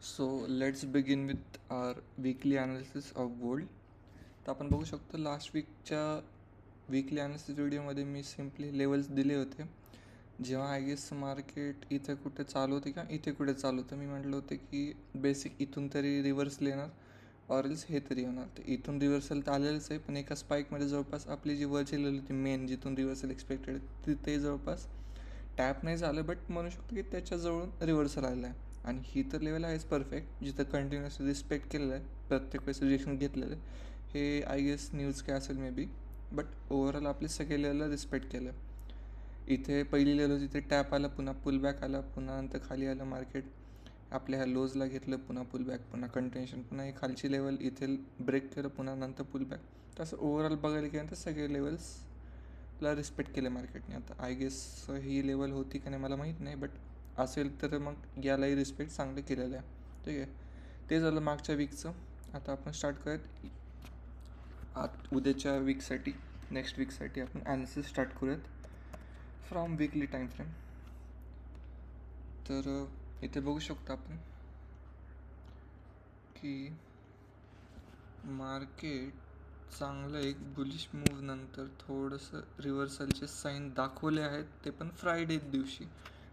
So let's begin with our weekly analysis of gold. तर आपण बघू शकतो लास्ट वीकच्या वीकली ॲनालिसिस व्हिडिओमध्ये मी सिम्पली लेवल्स दिले होते. जेव्हा आय गेस मार्केट इथे कुठे चालू होते किंवा इथे कुठे चालू होतं, मी म्हटलं होतं की बेसिक इथून तरी रिव्हर्सल येणार ऑरल्स हे तरी येणार. तर इथून रिव्हर्सल तर आलेलंच आहे, पण एका स्पाईकमध्ये जवळपास आपली जी वरची लेवल होती मेन जिथून रिव्हर्सल एक्सपेक्टेड ते जवळपास टॅप नाही झालं, बट म्हणू शकतो की त्याच्याजवळून रिव्हर्सल आलेलं आहे. आणि ही तर लेवल आहेच परफेक्ट, जिथं कंटिन्युअस रिस्पेक्ट केलेलं आहे, प्रत्येक वेळेस रिजेक्शन घेतलेलं आहे. हे आय गेस न्यूज काय असेल मे बी, बट ओव्हरऑल आपले सगळे लेवलला रिस्पेक्ट केलं. इथे पहिली लेवल तिथे टॅप आला, पुन्हा पुलबॅक आला, पुन्हा नंतर खाली आलं मार्केट आपल्या ह्या लोजला घेतलं, पुन्हा पुलबॅक, पुन्हा कंटेन्शन, पुन्हा ही खालची लेवल इथे ब्रेक केलं, पुन्हा नंतर पुलबॅक. तसं ओव्हरऑल बघायला गेल्यानंतर सगळे लेवल्सला रिस्पेक्ट केलं मार्केटने. आता आय गेस ही लेवल होती का नाही मला माहीत नाही, बट असेल तर मग यालाही रिस्पेक्ट चांगलं केलेलं आहे. ठीक आहे, ते झालं मागच्या वीकचं. आता आपण स्टार्ट करूयात उद्याच्या वीकसाठी, नेक्स्ट वीकसाठी आपण ॲनालिसिस स्टार्ट करूयात फ्रॉम वीकली टाईम फ्रेम. तर इथे बघू शकतो आपण की मार्केट चांगलं एक बुलिश मूव्ह नंतर थोडंसं रिव्हर्सलचे साईन दाखवले आहेत, ते पण फ्रायडे दिवशी.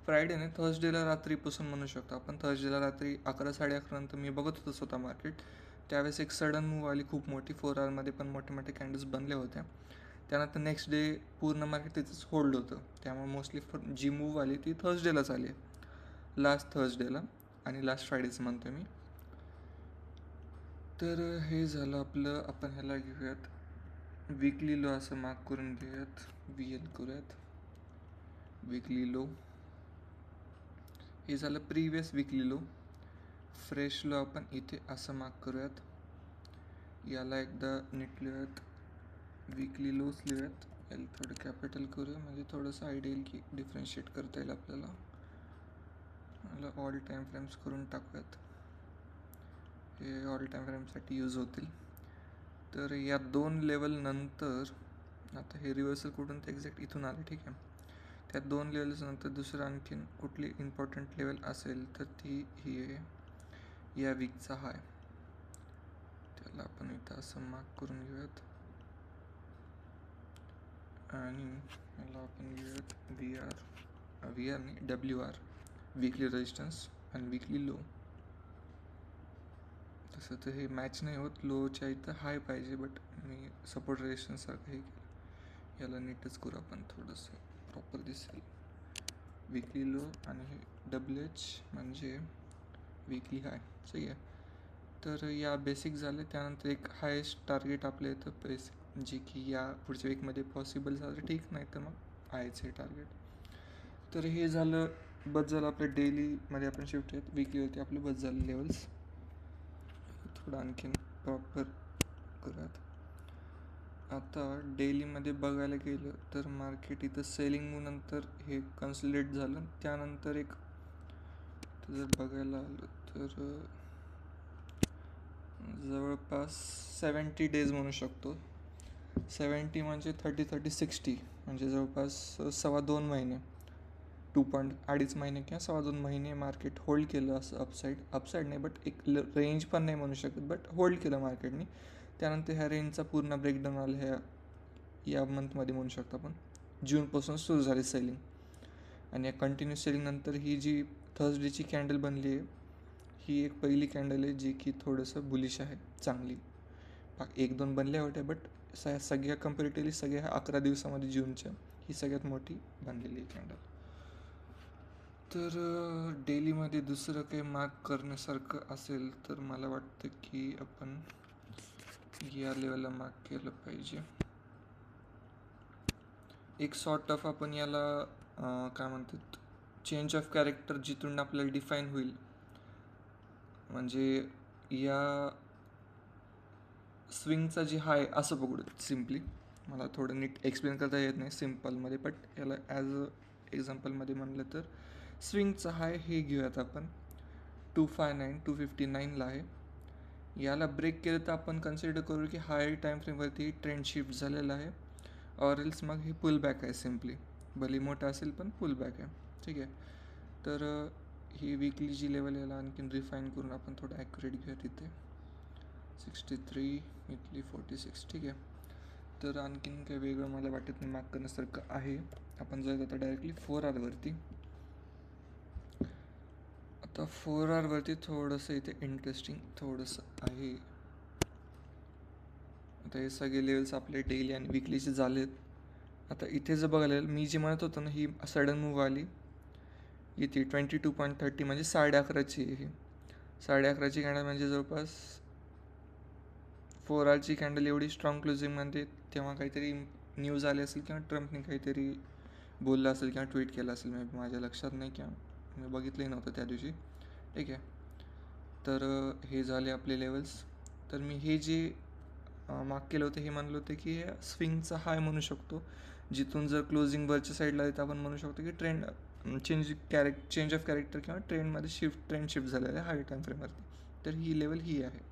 फ्रायडे नाही, थर्सडेला रात्रीपासून म्हणू शकतो आपण. थर्सडेला रात्री 11-11:30 नंतर मी बघत होतो स्वतः मार्केट. त्यावेळेस एक सडन मूव्ह आली खूप मोठी, 4 आवरमध्ये पण मोठे मोठे कॅन्डल्स बनल्या होत्या. त्यानंतर नेक्स्ट डे पूर्ण मार्केट तिथंच होल्ड होतं. त्यामुळे मोस्टली जी मूव्ह आली ती थर्सडेलाच आली आहे, लास्ट थर्सडेला आणि लास्ट फ्रायडेचं म्हणतो मी. तर हे झालं आपलं. आपण ह्याला घेऊयात वीकली लो असं मार्क करून घेऊयात, VL करूयात वीकली लो. हे झालं previous weekly low. Fresh low आपण इथे असं मार्क करूयात. याला एकदा नीट लिहूयात, वीकली लोच लिहूयात. याला थोडं कॅपिटल करूया म्हणजे थोडंसं आयडिया येईल की डिफरन्शिएट करता येईल आपल्याला. मला ऑल टाईम फ्रेम्स करून टाकूयात, हे ऑल टाईम फ्रेमसाठी यूज होतील. तर या 2 लेवल नंतर आता हे रिव्हर्सल कुठून ते एक्झॅक्ट इथून आले, ठीक आहे. त्या 2 लेवल्स नंतर दुसरं आणखीन कुठली इम्पॉर्टंट लेवल असेल तर ती ही आहे या वीकचा हाय. त्याला आपण इथं असं मार्क करून घेऊयात आणि याला आपण घेऊयात VR नाही WR, वीकली रेजिस्टन्स आणि वीकली लो. तसं तर हे मॅच नाही होत, लोच्या इथं हाय पाहिजे, बट मी सपोर्ट रेजिस्टन्ससारखं हे केलं. याला नीटच करू आपण, थोडंसं प्रॉपर दिसेल. वीकली लो आणि हे WH म्हणजे वीकली हाय, सही आहे. तर या बेसिक झाले. त्यानंतर एक हायेस्ट टार्गेट आपल्या इथं बेसिक, जे की या पुढच्या वीकमध्ये पॉसिबल झालं ठीक, नाही तर मग आहेच हे टार्गेट. तर हे झालं, बस झालं आपलं डेलीमध्ये आपण शिफ्ट आहेत. वीकलीवरती आपले बस झाले लेवल्स. थोडं आणखीन प्रॉपर करूयात. आता डेलीमध्ये बघायला गेलं तर मार्केट इथं सेलिंग मूव्ह नंतर हे कन्सोलिडेट झालं. त्यानंतर एक जर बघायला आलं तर जवळपास 70 डेज म्हणू शकतो. 70 म्हणजे 30-60 म्हणजे जवळपास 2.25 महिने, 2.5 महिने किंवा 2.25 महिने मार्केट होल्ड केलं असं अपसाईड नाही, बट एक रेंज पण नाही म्हणू शकत, बट होल्ड केलं मार्केटने. त्यानंतर ह्या रेंजचा पूर्ण ब्रेकडाऊन आला या मंथमध्ये म्हणू शकतो आपण. जूनपासून सुरू झाली सेलिंग आणि या कंटिन्यू सेलिंगनंतर ही जी थर्सडेची कॅन्डल बनली आहे, ही एक पहिली कॅन्डल आहे जी की थोडंसं बुलिश आहे, चांगली. 1-2 बनल्या होत्या, बट सगळ्या कम्पॅरेटिव्हली सगळ्या 11 दिवसामध्ये जूनच्या ही सगळ्यात मोठी बनलेली आहे कॅन्डल. तर डेलीमध्ये दुसरं काही मार्क करण्यासारखं असेल तर मला वाटतं की आपण या लेवलला मार्क केलं पाहिजे. एक सॉर्ट ऑफ आपण याला काय म्हणतात, चेंज ऑफ कॅरेक्टर जिथून आपल्याला डिफाईन होईल. म्हणजे या स्विंगचा जी हाय असं बघू सिम्पली. मला थोडं नीट एक्सप्लेन करता येत नाही सिम्पलमध्ये, बट याला ॲज अ एक्झाम्पलमध्ये म्हणलं तर स्विंगचा हाय हे घेऊयात आपण 259-259ला आहे. याला ब्रेक केलं तर आपण कन्सिडर करू की हायर टाईम फ्रेमवरती ट्रेंड शिफ्ट झालेला आहे, ऑरेल्स मग हे पुल बॅक आहे सिम्पली. भली मोठा असेल पण पुल बॅक आहे, ठीक आहे. तर ही वीकली जी लेवल याला आणखीन रिफाईन करून आपण थोडं ॲक्युरेट घेऊया तिथे 63 इथली 46. ठीक आहे. तर आणखीन काही वेगळं मला वाटत नाही मार्क करण्यासारखं आहे. आपण जाऊयात आता डायरेक्टली 4R आता 4R थोडंसं इथे इंटरेस्टिंग थोडंसं आहे. आता हे सगळे लेवल्स आपले डेली आणि विकलीचे झालेत. आता इथे जर बघायला मी जे म्हणत होतो ना, ही सडन मूव्ह आली इथे 22.30 म्हणजे 11:30ची आहे. ही 11:30ची कॅन्डल म्हणजे जवळपास 4Rची कॅन्डल एवढी स्ट्रॉंग क्लोजिंगमध्ये तेव्हा काहीतरी न्यूज आली असेल किंवा ट्रम्पने काहीतरी बोललं असेल किंवा ट्विट केलं असेल. माझ्या लक्षात नाही किंवा मी बघितलंही नव्हतं त्या दिवशी. ठीक आहे. तर हे झाले आपले लेवल्स. तर मी हे जे मार्क केलं होतं हे म्हणलं होतं की हे स्विंगचा हाय म्हणू शकतो, जिथून जर क्लोजिंग वरच्या साईडला आहे तर आपण म्हणू शकतो की ट्रेंड चेंज ऑफ कॅरेक्टर किंवा ट्रेंड शिफ्ट झालेलं आहे हाय टाईम फ्रेमवरती. तर ही लेवल ही आहे.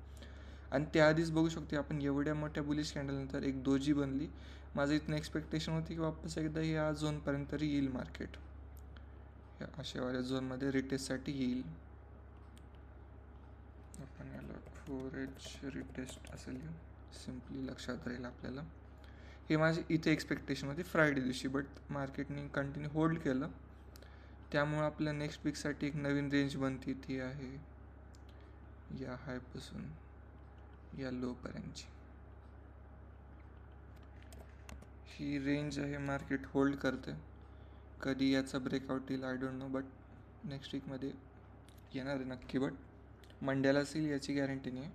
आणि त्याआधीच बघू शकतो आपण एवढ्या मोठ्या बुलिश कॅन्डलनंतर एक दोजी बनली. माझं इथनं एक्सपेक्टेशन होती की वापस एकदा या झोनपर्यंत येईल मार्केट, या अशावाल्या झोनमध्ये रिटेस्टसाठी येईल. आपण याला 4H रिटेस्ट असेल सिम्पली लक्षात राहील आपल्याला. हे माझे इथे एक्सपेक्टेशन होती फ्रायडे दिवशी, बट मार्केटने कंटिन्यू होल्ड केलं. त्यामुळं आपल्या नेक्स्ट वीकसाठी एक नवीन रेंज बनती, ती आहे या हायपासून या लोपर्यंतची. ही रेंज आहे, मार्केट होल्ड करते. कधी याचा ब्रेकआउट येईल I don't know, but next वीकमध्ये येणार आहे नक्की. बट मंडेलाच येईल याची गॅरंटी नाही आहे.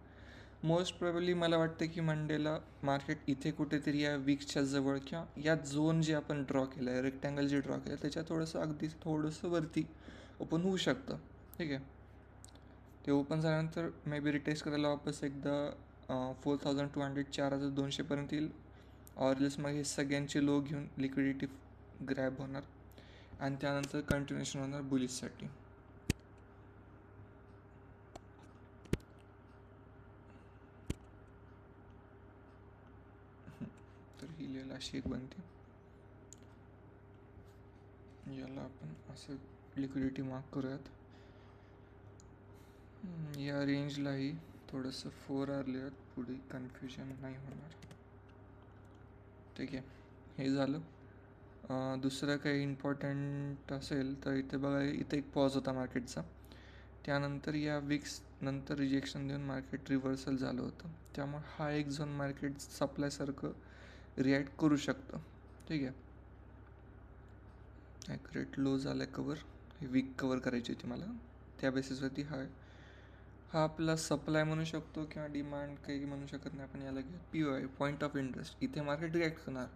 मोस्ट प्रोबेबली मला वाटतं की मंडेला मार्केट इथे कुठेतरी या वीकच्या जवळ किंवा या झोन जे आपण ड्रॉ केलं आहे, रेक्टँगल जे ड्रॉ केलं आहे त्याच्या थोडंसं वरती ओपन होऊ शकतं. ठीक आहे. ते ओपन झाल्यानंतर मे बी रिटेस्ट करायला वापस एकदा 4200 4200पर्यंत येईल. ऑरलेस मग हे सगळ्यांचे लो घेऊन लिक्विडिटी ग्रॅब होणार आणि त्यानंतर कंटिन्युएशन होणार बुलिशसाठी. तर ही लेवल अशी एक बनते. याला आपण असं लिक्विडिटी मार्क करूयात. या रेंजलाही थोडंसं 4R लिहूयात, पुढे कन्फ्युजन नाही होणार. ठीक आहे. हे झालं. दुसरं काही इम्पॉर्टंट असेल तर इथे बघा, इथे एक पॉज होता मार्केटचा. त्यानंतर या वीक्स नंतर रिजेक्शन देऊन मार्केट रिव्हर्सल झालं होतं. त्यामुळे हा एक झोन मार्केट सप्लायसारखं रिॲक्ट करू शकतं. ठीक आहे. ॲक्युरेट लो झालं आहे कवर, हे वीक कवर करायची होती मला. त्या बेसिसवरती हा आपला सप्लाय म्हणू शकतो किंवा डिमांड काही म्हणू शकत नाही आपण. याला POI पॉईंट ऑफ इंटरेस्ट. इथे मार्केट रिॲक्ट करणार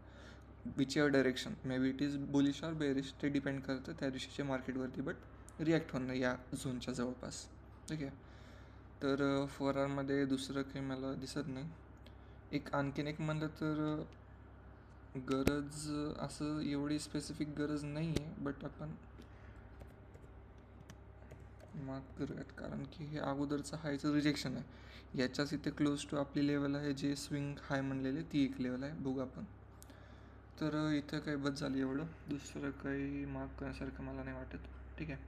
which ever direction, may be it is bullish or bearish, ते डिपेंड करतं त्या दिवशीच्या मार्केटवरती, बट रिॲक्ट होणार या झोनच्या जवळपास. ठीक आहे. तर 4Rमध्ये दुसरं काही मला दिसत नाही. आणखीन एक म्हणलं तर गरज असं एवढी स्पेसिफिक गरज नाही आहे, बट आपण मार्क करूयात कारण की हे अगोदरचं हायचं रिजेक्शन आहे. याच्याच इथे क्लोज टू आपली लेवल आहे जे स्विंग हाय म्हणलेले, ती एक लेवल आहे. बघू आपण. तर इथं काही बस झाली, एवढं दुसरं काही मार्क करण्यासारखं मला नाही वाटत. ठीक आहे.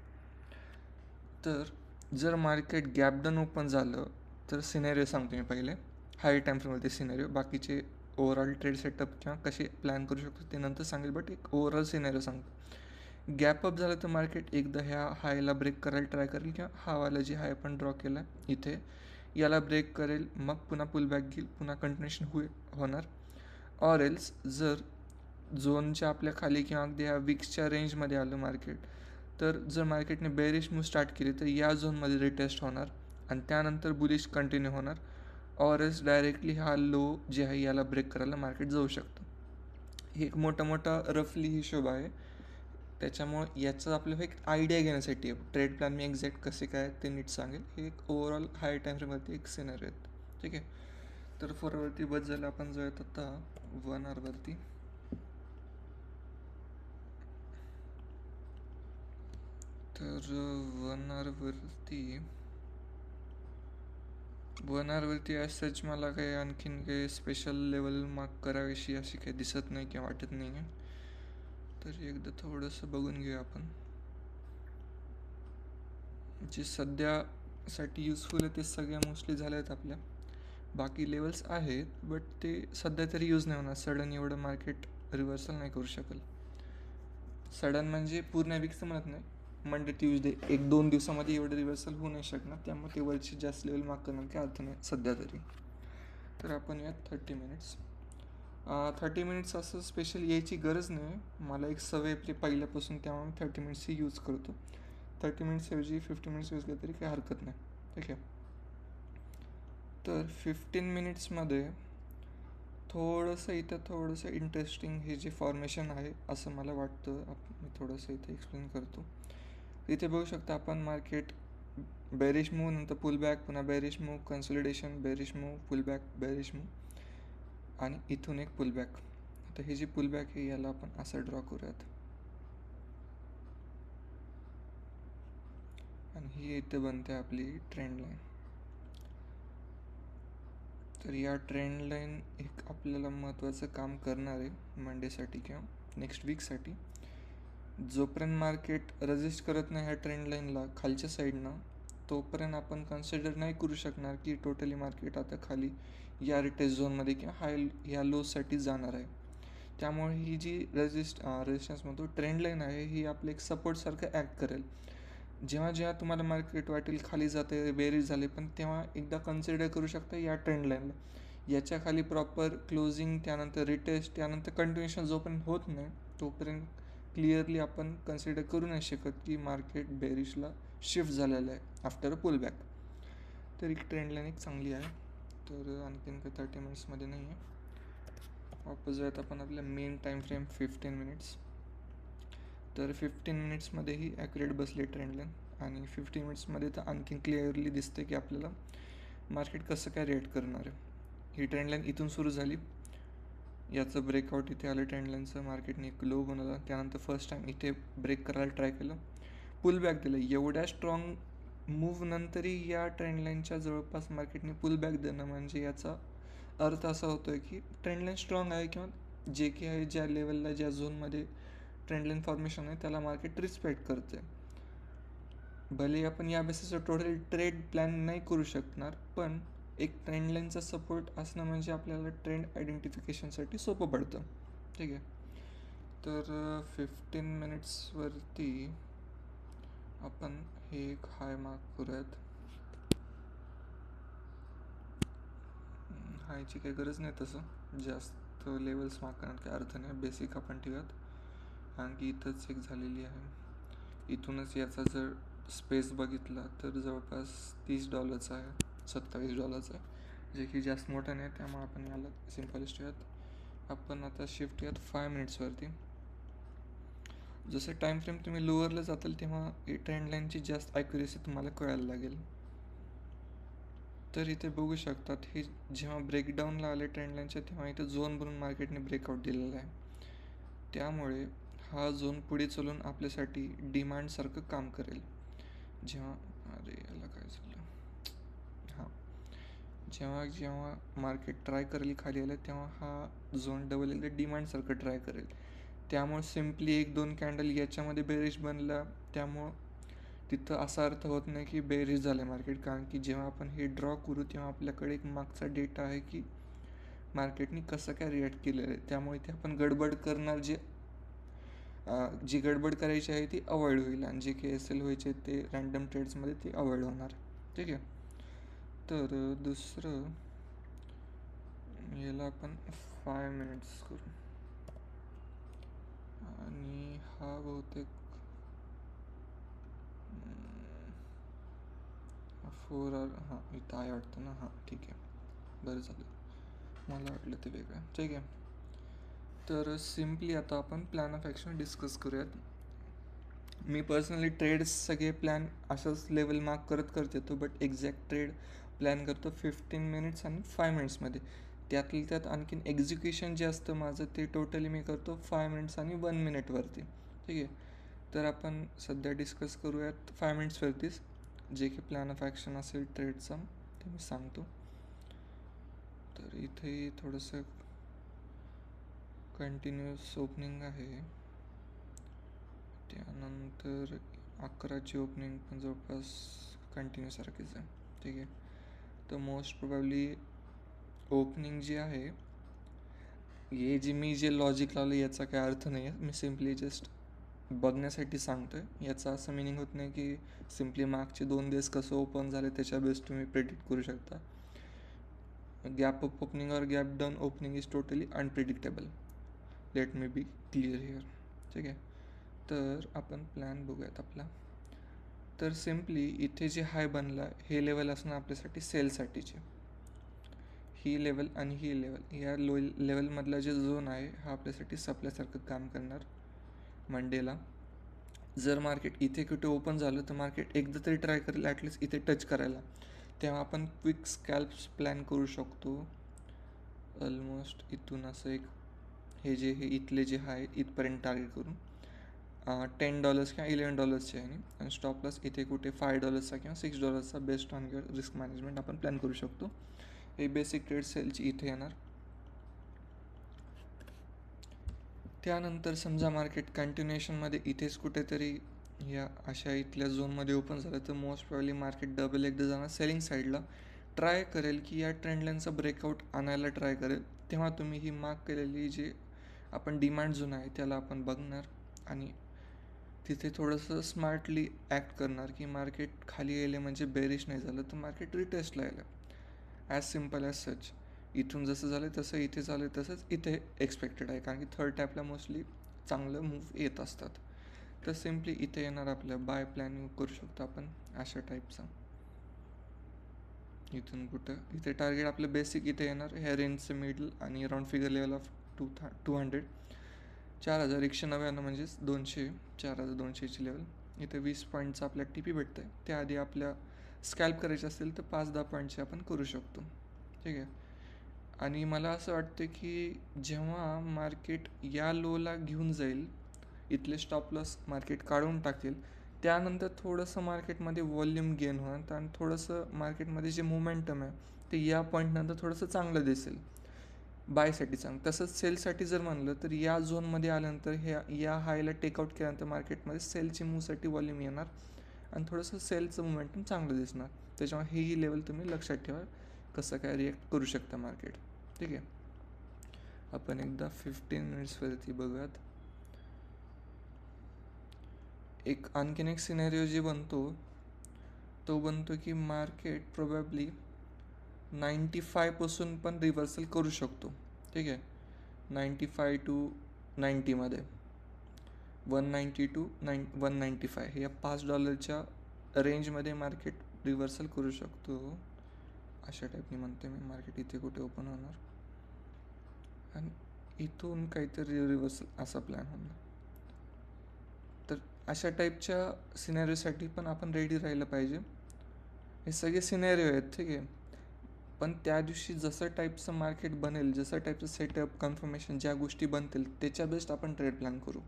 तर जर मार्केट गॅप डाऊन ओपन झालं तर सिनेरिओ सांगतो मी पहिले. हाय टाईम फ्रेमवरती सिनेरिओ, बाकीचे ओव्हरऑल ट्रेड सेटअप किंवा कसे प्लॅन करू शकतो ते नंतर सांगेल, बट एक ओव्हरऑल सिनेरिओ सांगतो. गॅप अप झालं तर मार्केट एकदा ह्या हायला ब्रेक करायला ट्राय करेल किंवा हावाला जी हाय आपण ड्रॉ केला इथे याला ब्रेक करेल, मग पुन्हा पुलबॅक घेईल, पुन्हा कंटिन्युएशन होणार. ऑर एल्स जर झोनच्या आपल्या खाली किंवा अगदी ह्या विक्सच्या रेंजमध्ये आलं मार्केट, तर जर मार्केटने बेरिश मूव्ह स्टार्ट केली तर या झोनमध्ये रिटेस्ट होणार आणि त्यानंतर बुलिश कंटिन्यू होणार. ऑर एल्स डायरेक्टली हा लो जे आहे याला ब्रेक करायला मार्केट जाऊ शकतं. हे एक मोठा रफली हिशोब आहे. त्याच्यामुळं याचा आपल्याला एक आयडिया घेण्यासाठी ट्रेड प्लॅन मी एक्झॅक्ट कसे काय ते नीट सांगेल. हे एक ओव्हरऑल हाय टाईम फ्रेमवरती एक सिनेरिओ आहेत. ठीक आहे. तर 4Rवरती बस झालं. आपण जाऊयात आता 1Rवरती. तर 1Rवरती सच मला काही आणखीन काही स्पेशल लेवल मार्क करावीशी अशी काही दिसत नाही किंवा वाटत नाही आहे. तर एकदा थोडंसं बघून घेऊया आपण. जे सध्यासाठी युजफुल आहे ते सगळ्या मोस्टली झाल्या आहेत आपल्या. बाकी लेवल्स आहेत बट ते सध्या तरी यूज नाही होणार. सडन एवढं मार्केट रिव्हर्सल नाही करू शकल. सडन म्हणजे पूर्ण वीकचं म्हणत नाही, मंडे ट्यूजडे 1-2 दिवसामध्ये एवढं रिव्हर्सल होऊ नाही शकणार. त्यामुळे ते वरची जास्त लेवल मार्क करणार काही अर्थ नाही सध्या तरी. तर आपण या 30 मिनिट्स 30 मिनिट्स असं स्पेशल यायची गरज नाही. मला एक सवय आपली पहिल्यापासून, त्यामुळे 30 मिनिट्स ही यूज करतो. 30 मिनिट्सऐवजी 15 मिनिट्स यूज केलं तरी काही हरकत नाही. ठीक आहे. तर 15 मिनिट्समध्ये थोडंसं इंटरेस्टिंग हे जे फॉर्मेशन आहे असं मला वाटतं. मी थोडंसं इथे एक्सप्लेन करतो. इथे बघू शकता आपण मार्केट बेरिश मूव, नंतर पुल बॅक, पुन्हा bearish move, consolidation, bearish move, pull back, bearish move आणि इथून एक पुल बॅक. आता हे जे पुल बॅक आहे याला आपण असं ड्रॉ करूयात आणि ही इथे बनते आपली ट्रेंड लाईन. तर या ट्रेंड लाईन एक आपल्याला महत्त्वाचं काम करणार आहे मंडेसाठी किंवा नेक्स्ट वीकसाठी. जोपर्यंत मार्केट रेजिस्ट करत नाही ह्या ट्रेंड लाईनला खालच्या साईडनं, तोपर्यंत आपण कन्सिडर नाही करू शकणार की टोटली मार्केट आता खाली या रिटेस्ट झोनमध्ये किंवा हाय ह्या लोसाठी जाणार आहे. त्यामुळे ही जी रेजिस्टन्स म्हणतो ट्रेंड लाईन आहे ही आपलं एक सपोर्टसारखं ॲक्ट करेल. जेव्हा जेव्हा तुम्हाला मार्केट वाटेल खाली जाते, बेरीज झाले, पण तेव्हा एकदा कन्सिडर करू शकता या ट्रेंड लाईनला. याच्या खाली प्रॉपर क्लोजिंग, त्यानंतर रिटेस्ट, त्यानंतर कंटिन्युएशन जोपर्यंत होत नाही तोपर्यंत क्लिअरली आपण कन्सिडर करू नाही शकत की मार्केट बेरिशला शिफ्ट झालेलं आहे आफ्टर अ पुल बॅक. तर एक ट्रेंड लाईन एक चांगली आहे. तर आणखीन काही 30 मिनिट्समध्ये नाही आहे. वापस जाऊयात आपण आपल्या मेन टाईम फ्रेम 15 मिनिट्स. तर 15 मिनिट्समध्येही ॲक्युरेट बसली ट्रेंड लाईन आणि 15 मिनिट्समध्ये तर आणखीन क्लिअरली दिसते की आपल्याला मार्केट कसं काय रिॲक्ट करणार आहे. ही ट्रेंड लाईन इथून सुरू झाली, याचं ब्रेकआउट इथे आलं ट्रेंड लाईनचं, मार्केटने एक लो बनवला, त्यानंतर फर्स्ट टाईम इथे ब्रेक करायला ट्राय केलं, पुल बॅक दिलं. एवढ्या स्ट्रॉंग मूव्ह नंतरही या ट्रेंड लाईनच्या जवळपास मार्केटने पुल बॅक देणं म्हणजे याचा अर्थ असा होतो आहे की ट्रेंड लाईन स्ट्रॉंग आहे किंवा जे की आहे ज्या लेवलला ज्या झोनमध्ये ट्रेंड लाईन फॉर्मेशन आहे त्याला मार्केट रिस्पेक्ट करते. भले आपण या बेसिसवर टोटल ट्रेड प्लॅन नाही करू शकणार, पण एक ट्रेंड लाईनचा सपोर्ट असणं म्हणजे आपल्याला ट्रेंड आयडेंटिफिकेशनसाठी सोपं पडतं. ठीक आहे. तर 15 मिनिट्सवरती आपण हे एक हाय मार्क करूयात. हायची काही गरज नाही, तसं जास्त लेवल्स मार्क करण्यात काही अर्थ नाही. बेसिक आपण ठेवूयात. आणखी इथंच एक झालेली आहे. इथूनच याचा जर स्पेस बघितला तर जवळपास $30 आहे, $27 आहे, जे की जास्त मोठं नाही. त्यामुळे आपण याला सिम्पलिस्ट ठेवूयात. आपण आता शिफ्ट यात 5 मिनिट्सवरती. जसं टाईम फ्रेम तुम्ही लोअरला जाताल तेव्हा ट्रेंड लाईनची जास्त ॲक्युरेसी तुम्हाला कळायला लागेल. तर इथे बघू शकतात हे जेव्हा ब्रेकडाऊनला आले ट्रेंड लाईनच्या तेव्हा इथे झोन बनवून मार्केटने ब्रेकआउट दिलेला आहे. त्यामुळे हा झोन पुढे चालून आपल्यासाठी डिमांडसारखं काम करेल. जेव्हा याला काय झालं जेव्हा मार्केट ट्राय करेल खाली आलं तेव्हा हा झोन डबल एकदा डिमांडसारखं ट्राय करेल. त्यामुळे सिम्पली 1-2 कॅन्डल याच्यामध्ये बेरिश बनला त्यामुळं तिथं असा अर्थ होत नाही की बेरिश झालं आहे मार्केट. कारण की जेव्हा आपण हे ड्रॉ करू तेव्हा आपल्याकडे एक मागचा डेटा आहे की मार्केटने कसं काय रिॲक्ट केलेलं आहे. त्यामुळे ते आपण गडबड करणार, जी गडबड करायची आहे ती अवॉइड होईल आणि जे के एस एल व्हायचे ते रँडम ट्रेड्समध्ये ते अवॉइड होणार. ठीक आहे. तर दुसरं याला आपण 5 मिनिट्स करू आणि हा बहुतेक 4 हां इथं आहे वाटतं ना. हां ठीक आहे, बरं झालं, मला वाटलं ते वेगळं. ठीक आहे. तर सिम्पली आता आपण प्लॅन ऑफ ॲक्शन डिस्कस करूयात. मी पर्सनली ट्रेड्स सगळे प्लॅन अशाच लेवल मार्क करत येतो, बट एक्झॅक्ट ट्रेड प्लॅन करतो 15 मिनिट्स आणि 5 मिनिट्समध्ये. त्यातल्या त्यात आणखीन एक्झिक्युशन जे असतं माझं ते टोटली मी करतो 5 मिनिट्स आणि 1 मिनिटवरती. ठीक आहे. तर आपण सध्या डिस्कस करूयात 5 मिनिट्सवरतीच, जे की प्लॅन ऑफ ॲक्शन असेल ट्रेडचा ते मी सांगतो. तर इथे थोडंसं कंटिन्युअस ओपनिंग आहे, त्यानंतर 11ची ओपनिंग पण जवळपास कंटिन्यू सारखीच आहे. ठीक आहे, तर मोस्ट प्रोबॅबली ओपनिंग जी आहे, मी जे लॉजिक लावलं याचा काय अर्थ नाही आहे, मी सिम्पली जस्ट बघण्यासाठी सांगतो आहे. याचा असं मिनिंग होत नाही की सिम्पली मागचे 2 दिवस कसं ओपन झाले त्याच्या बेस तुम्ही प्रेडिक्ट करू शकता. Gap up opening or gap down opening is totally unpredictable. Let me be clear here. ठीक आहे, तर आपण प्लॅन बघूयात आपला. तर सिम्पली इथे जे हाय बनला हे लेवल असणं आपल्यासाठी सेलसाठीचे. ही लेवल आणि ही लेवल, या लेवलमधला जे झोन आहे हा आपल्यासाठी सप्लायसारखं काम करणार मंडेला. जर मार्केट इथे कुठे ओपन झालं तर मार्केट एकदा तरी ट्राय करेल ॲटलिस्ट इथे टच करायला, तेव्हा आपण क्विक स्कॅल्प्स प्लॅन करू शकतो. ऑलमोस्ट इथून असं एक हे इथले जे आहे इथपर्यंत टार्गेट करून $10 किंवा $11चे आहे आणि स्टॉप लॉस इथे कुठे $5 किंवा $6 based on your risk management आपण प्लॅन करू शकतो. हे बेसिक ट्रेड सेलची इथे येणार. त्यानंतर समजा मार्केट कंटिन्युएशनमध्ये इथेच कुठेतरी या अशा इथल्या झोनमध्ये ओपन झालं तर मोस्ट प्रॉब्ली मार्केट डबल एकदा जाणार सेलिंग साईडला, ट्राय करेल की या ट्रेंडलाईनचा ब्रेकआउट आणायला ट्राय करेल. तेव्हा तुम्ही ही मार्क केलेली जे आपण डिमांड झोन आहे त्याला आपण बघणार आणि तिथे थोडंसं स्मार्टली ॲक्ट करणार की मार्केट खाली येईल म्हणजे बेरिश नाही झालं तर मार्केट रिटेस्टला येईल. As simple as such. इथून जसं झालं तसं इथे झालं तसंच इथे एक्सपेक्टेड आहे, कारण की थर्ड टॅपला मोस्टली चांगलं मूव्ह येत असतात. तर सिम्पली इथे येणार आपल्या बाय प्लॅन करू शकतो आपण अशा टाईपचा. इथून कुठं इथे टार्गेट आपलं बेसिक इथे येणार ह्या रेंजचं मिडल आणि राऊंड फिगर लेवल ऑफ 200 4199 म्हणजेच 200 4200ची लेवल. इथे 20 पॉईंटचं आपल्या TP भेटतं आहे. त्याआधी आपल्या स्कॅल्प करायचे असेल तर 5-10 पॉईंटचे आपण करू शकतो. ठीक आहे, आणि मला असं वाटतं की जेव्हा मार्केट या लोला घेऊन जाईल, इथले स्टॉप लॉस मार्केट काढून टाकेल, त्यानंतर थोडंसं मार्केटमध्ये वॉल्यूम गेन होणार आणि थोडंसं मार्केटमध्ये जे मोमेंटम आहे ते या पॉईंटनंतर थोडंसं चांगलं दिसेल बायसाठी चांगलं. तसंच सेलसाठी जर म्हणलं तर या झोनमध्ये आल्यानंतर या हायला टेकआउट केल्यानंतर मार्केटमध्ये सेलची मूवसाठी वॉल्यूम येणार आणि थोडंसं सेलचं मोमेंटम चांगलं दिसणार. त्याच्यामुळे ही लेवल तुम्ही लक्षात ठेवा कसं काय रिॲक्ट करू शकता मार्केट. ठीक आहे, आपण एकदा 15 मिनिट्सवरती बघूयात. आणखीन एक सिनेरिओ जे बनतो तो बनतो की मार्केट प्रोबॅबली 95 पण रिव्हर्सल करू शकतो. ठीक आहे, 95 to 90मध्ये 190 to 195 हे या $5च्या रेंजमध्ये मार्केट रिव्हर्सल करू शकतो. अशा टाईपने म्हणते मी. मार्केट इथे कुठे ओपन होणार आणि इथून काहीतरी रिव्हर्सल असा प्लॅन होणार. तर अशा टाईपच्या सिनेरिओसाठी पण आपण रेडी राहिलं पाहिजे. हे सगळे सिनेरिओ आहेत. ठीक आहे, पण त्या दिवशी जसं टाईपचं मार्केट बनेल, जसं टाईपचं सेटअप कन्फर्मेशन ज्या गोष्टी बनतील त्याच्या बेस्ट आपण ट्रेड प्लॅन करू.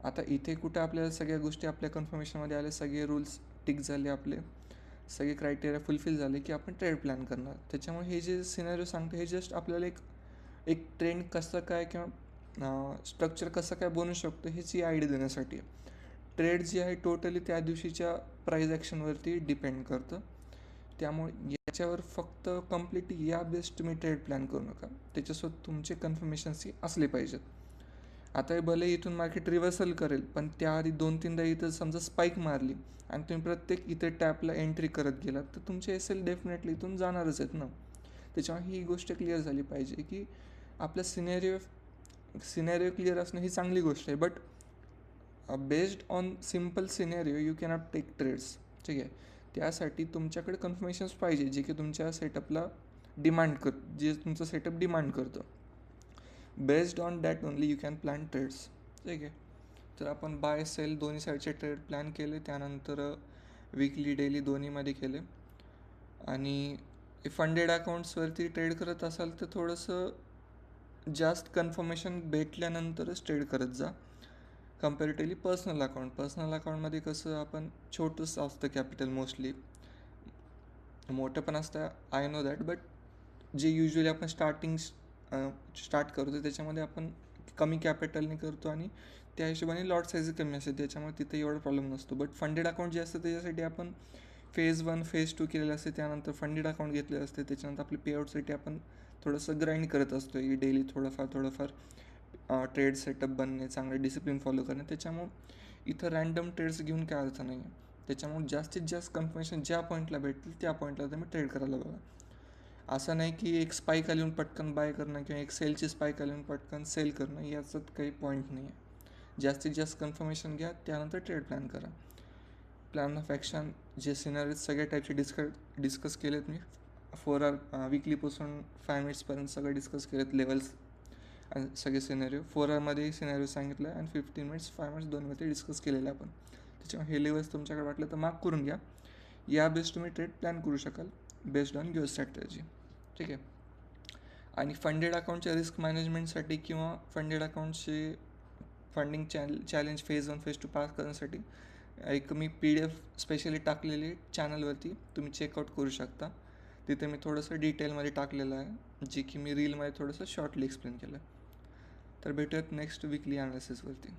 आता इथे कुठं आपल्याला सगळ्या गोष्टी आपल्या कन्फर्मेशनमध्ये आल्या, सगळे रूल्स टिक झाले, आपले सगळे क्रायटेरिया फुलफिल झाले की आपण ट्रेड प्लॅन करणार. त्याच्यामुळे हे जे सिनेरिओ सांगतो हे जस्ट आपल्याला एक ट्रेंड कसं काय किंवा स्ट्रक्चर कसं काय बनू शकतो ह्याची आयडिया देण्यासाठी. ट्रेड जी आहे टोटली त्या दिवशीच्या प्राईज ॲक्शनवरती डिपेंड करतं. त्यामुळे याच्यावर फक्त कम्प्लिटली या बेस्ट तुम्ही ट्रेड प्लॅन करू नका, त्याच्यासोबत तुमचे कन्फर्मेशन्सही असले पाहिजेत. आता भले इथून मार्केट रिव्हर्सल करेल पण त्याआधी 2-3दा इथं समजा स्पाईक मारली आणि तुम्ही प्रत्येक इथे टॅपला एंट्री करत गेलात तर तुमचे SL डेफिनेटली इथून जाणारच आहेत ना. त्याच्यामुळे ही गोष्ट क्लिअर झाली पाहिजे की आपलं सिनेरिओ क्लिअर असणं ही चांगली गोष्ट आहे, but based on simple scenario you cannot take trades. ठीक आहे, त्यासाठी तुमच्याकडे कन्फर्मेशन्स पाहिजे जे की तुमच्या सेटअपला जे तुमचं सेटअप डिमांड करतं. Based on that only you can plan trades. ठीक आहे, तर आपण बाय सेल दोन्ही साईडचे ट्रेड प्लॅन केले. त्यानंतर वीकली डेली दोन्हीमध्ये केले. आणि फंडेड अकाउंट्सवरती ट्रेड करत असाल तर थोडंसं जास्त कन्फर्मेशन भेटल्यानंतरच ट्रेड करत जा कम्पॅरेटिव्हली पर्सनल अकाउंटमध्ये कसं आपण छोटंसं असतं कॅपिटल, मोस्टली मोठं पण असतं आय नो दॅट, बट जे युजली आपण स्टार्ट करतो त्याच्यामध्ये आपण कमी कॅपिटलने करतो आणि त्या हिशोबाने लॉट साईज कमी असते, त्याच्यामुळे तिथे एवढा प्रॉब्लेम नसतो. बट फंडेड अकाउंट जे असतं त्याच्यासाठी आपण फेज 1 फेज 2 केलेलं असते, त्यानंतर फंडेड अकाउंट घेतलेलं असते, त्याच्यानंतर आपल्या पेआउटसाठी आपण थोडंसं ग्राइंड करत असतो की डेली थोडंफार ट्रेड सेटअप बनणे, चांगले डिसिप्लिन फॉलो करणे. त्याच्यामुळं इथं रँडम ट्रेड्स घेऊन काय अर्थ नाही आहे. त्याच्यामुळे जास्तीत जास्त कन्फर्मेशन ज्या पॉईंटला भेटतील त्या पॉईंटला तुम्ही ट्रेड करायला बघा. असं नाही की एक स्पाईक आली येऊन पटकन बाय करणं किंवा एक सेलची स्पाईक आली येऊन पटकन सेल करणं, याच्यात काही पॉईंट नाही आहे. जास्तीत जास्त कन्फर्मेशन घ्या, त्यानंतर ट्रेड प्लॅन करा. प्लॅन ऑफ ॲक्शन जे सिनारीज सगळ्या टाईपचे डिस्कस केलेत मी. 4 आवर विकलीपासून 5 मिनिट्सपर्यंत सगळे डिस्कस केलेत, लेवल्स आणि सगळे सिनेरिओ. 4 आवरमध्ये सिनेरिओ सांगितलं आहे आणि 15 मिनिट्स 5 मिनिट्स दोनमध्ये डिस्कस केलेलं आपण. त्याच्यामुळे हे लेवल्स तुमच्याकडे वाटलं तर मार्क करून घ्या. या बेस तुम्ही ट्रेड प्लॅन करू शकाल बेस्ड ऑन युअर स्ट्रॅटर्जी. ठीक आहे. आणि फंडेड अकाउंटच्या रिस्क मॅनेजमेंटसाठी किंवा फंडेड अकाउंटचे funding challenge phase 1 phase 2 pass करण्यासाठी एक मी PDF स्पेशली टाकलेली चॅनलवरती, तुम्ही चेकआउट करू शकता. तिथे मी थोडंसं डिटेलमध्ये टाकलेलं आहे, जे की मी रीलमध्ये थोडंसं शॉर्टली एक्सप्लेन केलं. तर भेटूयात नेक्स्ट वीकली ॲनालिसिसवरती.